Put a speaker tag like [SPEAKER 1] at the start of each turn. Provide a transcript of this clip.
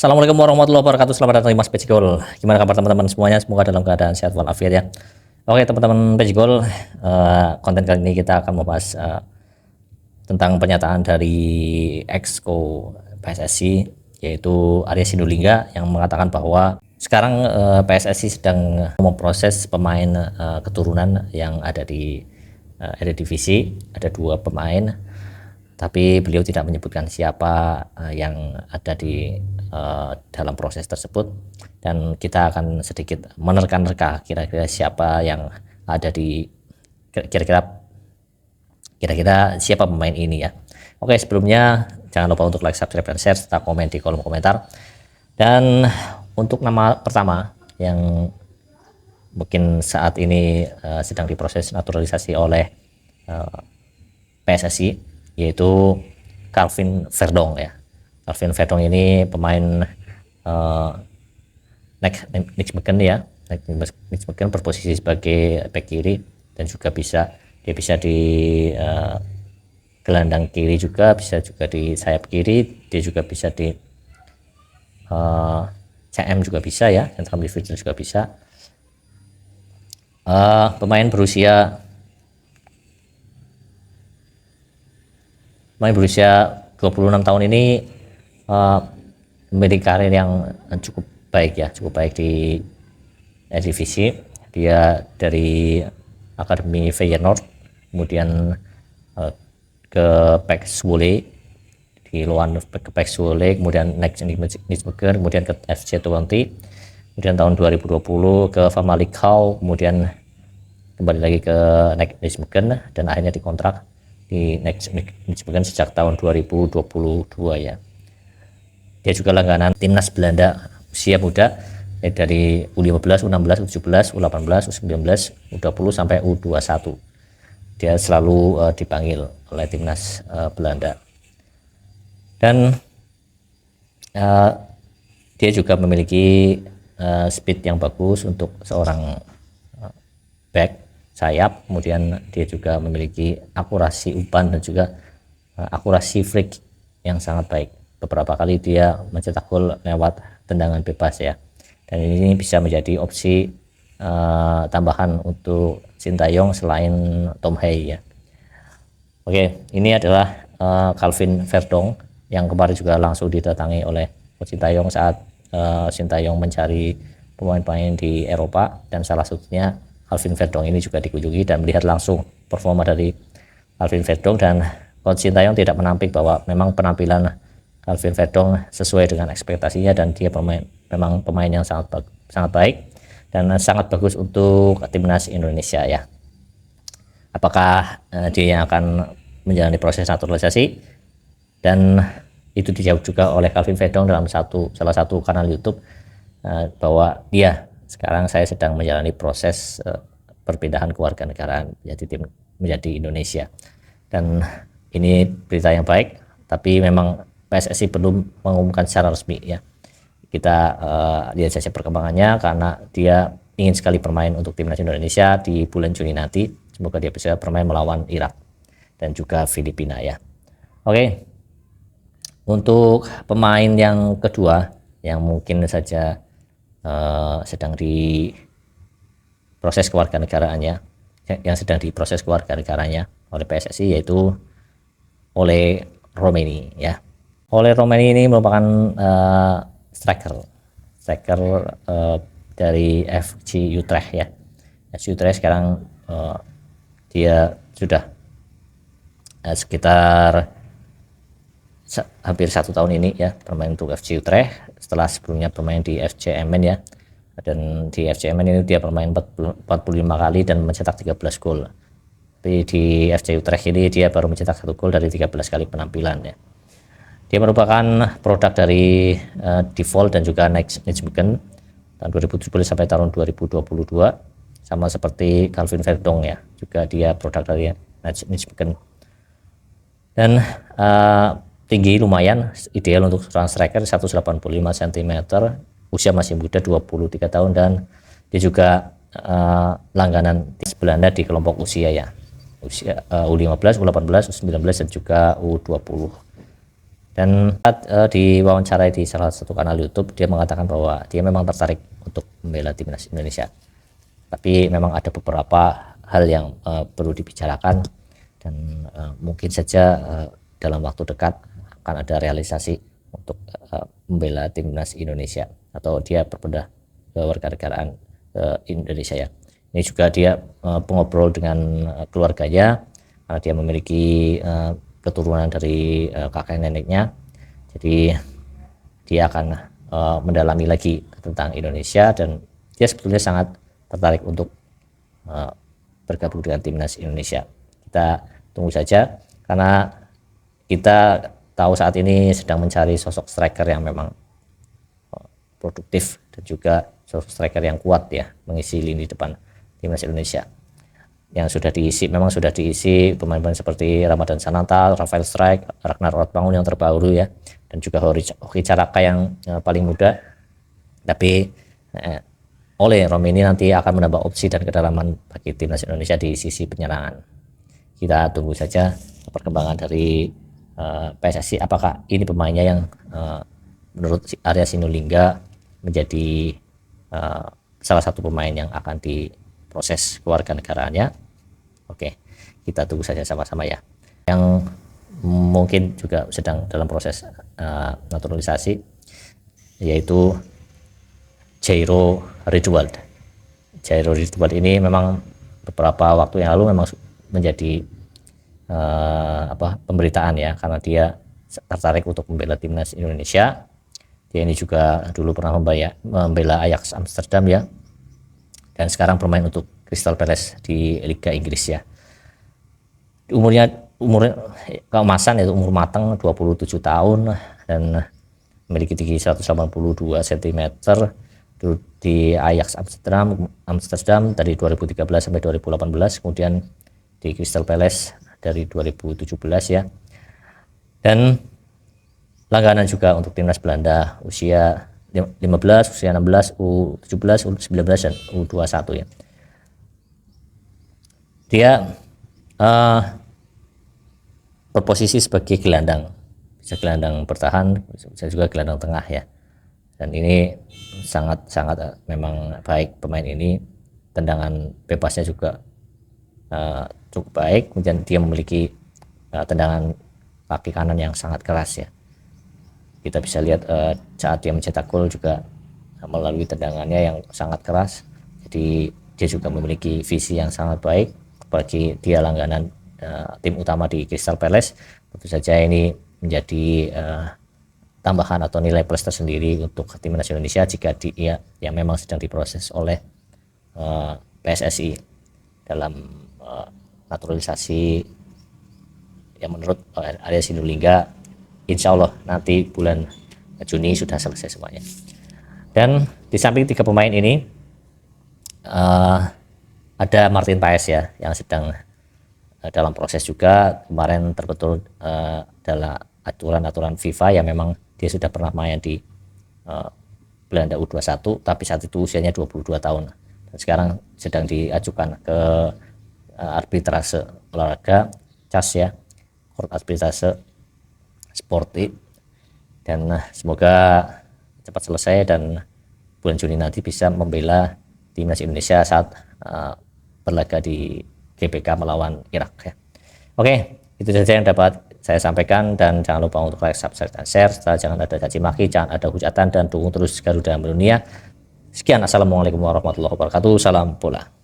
[SPEAKER 1] Assalamualaikum warahmatullahi wabarakatuh. Selamat datang di Mas Pejigol. Gimana kabar teman-teman semuanya? Semoga dalam keadaan sehat walafiat ya. Oke teman-teman Pejigol, konten kali ini kita akan membahas tentang pernyataan dari Exco PSSI, yaitu Arya Sinulinga, yang mengatakan bahwa sekarang PSSI sedang memproses pemain keturunan yang ada di Eredivisie. Ada 2 pemain, tapi beliau tidak menyebutkan siapa yang ada di dalam proses tersebut, dan kita akan sedikit menerka-nerka kira-kira siapa yang ada di kira-kira siapa pemain ini ya. Oke, sebelumnya jangan lupa untuk like, subscribe, dan share serta komen di kolom komentar. Dan untuk nama pertama yang mungkin saat ini sedang diproses naturalisasi oleh PSSI, yaitu Calvin Verdong ya. Calvin Verdong ini pemain Nijmegen ya. Nijmegen berposisi sebagai bek kiri, dan juga dia bisa di gelandang kiri juga, bisa juga di sayap kiri, dia juga bisa di CM juga bisa ya, central midfielder juga bisa. Pemain berusia 26 tahun ini memiliki karir yang cukup baik di Eredivisie. Dia dari Akademi Feyenoord, kemudian ke PEC Zwolle, di Loan ke PEC Zwolle, kemudian naik Nijmegen, kemudian ke FC Twente, kemudian tahun 2020 ke Famalicão, kemudian kembali lagi ke Nijmegen, dan akhirnya dikontrak di Nijmegen sejak tahun 2022 ya. Dia juga langganan timnas Belanda usia muda, dari U15, U16, U17, U18, U19, U20 sampai U21. Dia selalu dipanggil oleh timnas Belanda. Dan dia juga memiliki speed yang bagus untuk seorang back sayap. Kemudian dia juga memiliki akurasi umpan dan juga akurasi free kick yang sangat baik. Beberapa kali dia mencetak gol lewat tendangan bebas ya, dan ini bisa menjadi opsi tambahan untuk Sintayong selain Tom Hay ya. Oke, ini adalah Calvin Verdong yang kemarin juga langsung didatangi oleh Sintayong saat Sintayong mencari pemain-pemain di Eropa, dan salah satunya Calvin Verdong ini juga dikunjungi dan melihat langsung performa dari Calvin Verdong, dan Coach Sintayong tidak menampik bahwa memang penampilan Calvin Verdong sesuai dengan ekspektasinya, dan dia memang pemain yang sangat baik dan sangat bagus untuk timnas Indonesia ya. Apakah dia yang akan menjalani proses naturalisasi? Dan itu dijawab juga oleh Calvin Verdong dalam salah satu kanal YouTube, bahwa sekarang saya sedang menjalani proses perpindahan kewarganegaraan menjadi Indonesia, dan ini berita yang baik, tapi memang PSSI belum mengumumkan secara resmi ya. Kita lihat saja perkembangannya, karena dia ingin sekali bermain untuk timnas Indonesia di bulan Juni nanti. Semoga dia bisa bermain melawan Irak dan juga Filipina ya. Oke, untuk pemain yang kedua yang mungkin saja sedang diproses kewarganegaraannya, oleh PSSI, yaitu Ole Roemeny ya. Ole Roemeny ini merupakan striker dari FC Utrecht ya. FC Utrecht sekarang dia sudah sekitar hampir 1 tahun ini ya bermain untuk FC Utrecht, setelah sebelumnya bermain di FC Emmen ya. Dan di FC Emmen ini dia bermain 45 kali dan mencetak 13 gol. Tapi di FC Utrecht ini dia baru mencetak 1 gol dari 13 kali penampilan ya. Dia merupakan produk dari Default dan juga Nijmegen tahun 2017 sampai tahun 2022, sama seperti Calvin Verdong ya, juga dia produk dari Nijmegen. Dan tinggi lumayan ideal untuk seorang striker, 185 cm, usia masih muda 23 tahun, dan dia juga langganan Belanda di kelompok usia ya, usia U15, U18, U19 dan juga U20. Dan saat diwawancarai di salah satu kanal YouTube, dia mengatakan bahwa dia memang tertarik untuk membela timnas Indonesia, tapi memang ada beberapa hal yang perlu dibicarakan, dan mungkin saja dalam waktu dekat akan ada realisasi untuk membela timnas Indonesia, atau dia berpindah ke warganegaraan Indonesia ya. Ini juga dia pengobrol dengan keluarganya, karena dia memiliki keturunan dari kakek neneknya. Jadi dia akan mendalami lagi tentang Indonesia, dan dia sebetulnya sangat tertarik untuk bergabung dengan timnas Indonesia. Kita tunggu saja, karena kita tahu saat ini sedang mencari sosok striker yang memang produktif dan juga sosok striker yang kuat ya, mengisi lini depan timnas Indonesia. Yang sudah diisi, memang sudah diisi pemain-pemain seperti Ramadan Sananta, Rafael Strijk, Ragnar Rotbangun yang terbaru ya, dan juga Hoki Caraka yang paling muda. Tapi oleh Romeni nanti akan menambah opsi dan kedalaman bagi timnas Indonesia di sisi penyerangan. Kita tunggu saja perkembangan dari PSSI, apakah ini pemainnya yang menurut Arya Sinulinga menjadi salah satu pemain yang akan diproses kewarganegaraannya. Oke, kita tunggu saja sama-sama ya. Yang mungkin juga sedang dalam proses naturalisasi, yaitu Jairo Ridwald. Jairo Ridwald ini memang beberapa waktu yang lalu memang menjadi pemberitaan ya, karena dia tertarik untuk membela timnas Indonesia. Dia ini juga dulu pernah membela Ajax Amsterdam ya, dan sekarang bermain untuk Crystal Palace di Liga Inggris ya. Umur keemasan, yaitu umur matang, 27 tahun, dan memiliki tinggi 182 cm. Di Ajax Amsterdam dari 2013 sampai 2018, kemudian di Crystal Palace dari 2017 ya. Dan langganan juga untuk timnas Belanda usia 15, usia 16, U17, U19 dan U21 ya. Dia berposisi sebagai gelandang, bisa gelandang bertahan, bisa juga gelandang tengah ya. Dan ini sangat memang baik pemain ini, tendangan bebasnya juga cukup baik, kemudian dia memiliki tendangan kaki kanan yang sangat keras ya. Kita bisa lihat saat dia mencetak gol juga melalui tendangannya yang sangat keras. Jadi dia juga memiliki visi yang sangat baik, apalagi dia langganan tim utama di Crystal Palace. Tentu saja ini menjadi tambahan atau nilai plus tersendiri untuk timnas Indonesia jika dia yang memang sedang diproses oleh PSSI dalam naturalisasi yang menurut Arya Sinulinga insya Allah nanti bulan Juni sudah selesai semuanya. Dan di samping tiga pemain ini ada Martin Paes ya, yang sedang dalam proses juga. Kemarin terbetul dalam aturan FIFA yang memang dia sudah pernah main di Belanda U21, tapi saat itu usianya 22 tahun, dan sekarang sedang diajukan ke arbitrase olahraga CAS ya, Court Arbitrase Sportif, dan semoga cepat selesai dan bulan Juni nanti bisa membela timnas Indonesia saat berlaga di GBK melawan Irak ya. Oke, itu saja yang dapat saya sampaikan, dan jangan lupa untuk like, subscribe, dan share. Setelah jangan ada caci maki, jangan ada hujatan, dan dukung terus Garuda Mendunia. Sekian, assalamualaikum warahmatullahi wabarakatuh, salam bola.